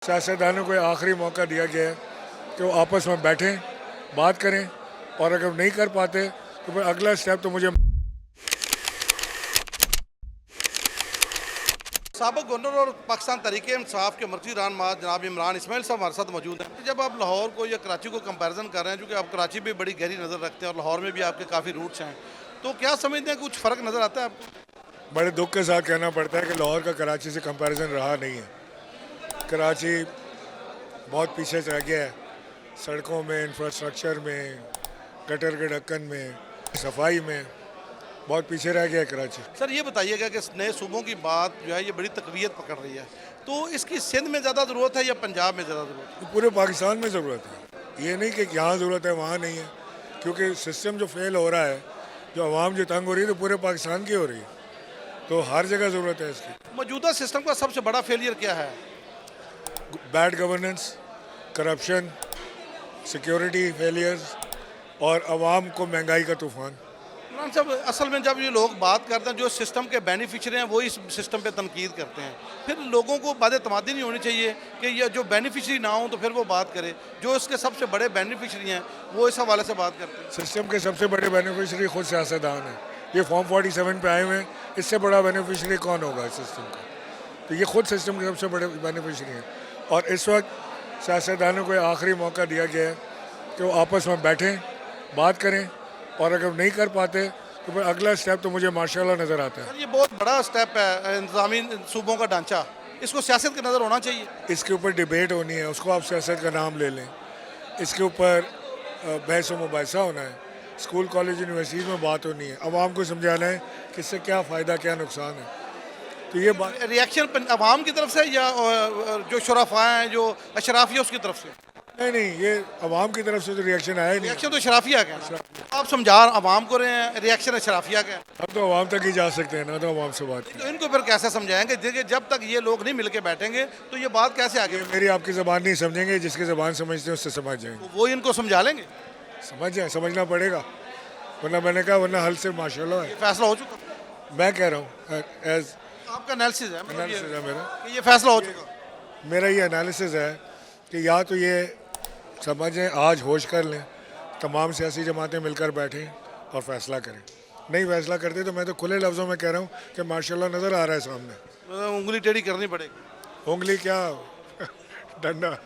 सियासतदानों को आखिरी मौका दिया गया है कि वो आपस में बैठें, बात करें, और अगर नहीं कर पाते तो फिर अगला स्टेप तो मुझे साबिक गवर्नर और पाकिस्तान तहरीक इंसाफ के मरकजी रहनुमा जनाब इमरान इस्माइल साहब हमारे साथ मौजूद हैं। जब आप लाहौर को या कराची को कंपैरिजन कर रहे हैं, क्योंकि आप कराची भी बड़ी गहरी नज़र रखते हैं और लाहौर में भी आपके काफ़ी रूट्स हैं, तो क्या समझते हैं कुछ फ़र्क नज़र आता है आपको? बड़े दुख के साथ कहना पड़ता है कि लाहौर का कराची से कंपैरिजन रहा नहीं है। कराची बहुत पीछे रह गया है, सड़कों में, इंफ्रास्ट्रक्चर में, गटर के ढक्कन में, सफाई में बहुत पीछे रह गया है कराची। सर ये बताइएगा कि नए सूबों की बात जो है ये बड़ी तकवीत पकड़ रही है, तो इसकी सिंध में ज़्यादा ज़रूरत है या पंजाब में ज़्यादा ज़रूरत है? पूरे पाकिस्तान में ज़रूरत है, ये नहीं कि यहाँ ज़रूरत है वहाँ नहीं है, क्योंकि सिस्टम जो फेल हो रहा है, जो आवाम जो तंग हो रही है, तो पूरे पाकिस्तान की हो रही है, तो हर जगह ज़रूरत है इसकी। मौजूदा सिस्टम का सबसे बड़ा फेलियर क्या है? Bad governance, corruption, security failures और आवाम को महंगाई का तूफान। इमरान साहब, असल में जब ये लोग बात करते हैं, जो सिस्टम के बेनिफिशरी हैं वो इस सिस्टम पे तनकीद करते हैं, फिर लोगों को बात तमादी नहीं होनी चाहिए कि ये जो बेनिफिशरी ना हो तो फिर वो बात करे, जो इसके सबसे बड़े बेनिफिशरी हैं वो इस हवाले से बात करते हैं। सिस्टम के सबसे बड़े बेनिफिशरी खुद सियासतदान है। ये फॉर्म 47 पे आए हुए हैं, इससे बड़ा बेनिफिशरी कौन होगा इस सिस्टम का? तो ये खुद सिस्टम के सबसे बड़े बेनिफिशरी हैं, और इस वक्त सियासतदानों को आखिरी मौका दिया गया है कि वो आपस में बैठें, बात करें, और अगर नहीं कर पाते तो फिर अगला स्टेप तो मुझे माशाल्लाह नज़र आता है। सर ये बहुत बड़ा स्टेप है इंतजामी सूबों का ढांचा, इसको सियासत के नज़र होना चाहिए। इसके ऊपर डिबेट होनी है, उसको आप सियासत का नाम ले लें। इसके ऊपर बहस व मुबाहिसा होना है, स्कूल कॉलेज यूनिवर्सिटीज़ में बात होनी है, आवाम को समझाना है कि इससे क्या फ़ायदा क्या नुकसान है। तो ये बात रिएक्शन आवाम की तरफ से या जो शुराफा हैं, जो अशराफिया उसकी तरफ से? नहीं, ये आवाम की तरफ से तो रिएक्शन आया ही नहीं। रिएक्शन तो शराफिया का है, आप समझा आवाम को रहे हैं, रिएक्शन शराफिया का है, हम तो आवाम तक ही जा सकते हैं ना, तो आवाम से बात तो इनको फिर कैसे समझाएंगे? देखिए जब तक ये लोग नहीं मिल के बैठेंगे तो ये बात कैसे आगे? मेरी आपकी ज़बान नहीं समझेंगे, जिसकी ज़बान समझते हैं उससे समझ जाएंगे। वो इनको समझा लेंगे? समझ जाए, समझना पड़ेगा, वरना मैंने कहा वरना हल से माशाल्लाह है। फैसला हो चुका? मैं कह रहा हूँ एज आपका एनालिसिस है, मतलब एनालिसिस है मेरा, कि ये फैसला हो चुका? मेरा ये एनालिसिस है कि या तो ये समझें, आज होश कर लें, तमाम सियासी जमातें मिलकर बैठें और फैसला करें। नहीं फैसला करते तो मैं तो खुले लफ्ज़ों में कह रहा हूँ कि माशाल्लाह नज़र आ रहा है सामने। उंगली टेढ़ी करनी पड़ेगी। उंगली क्या डंडा।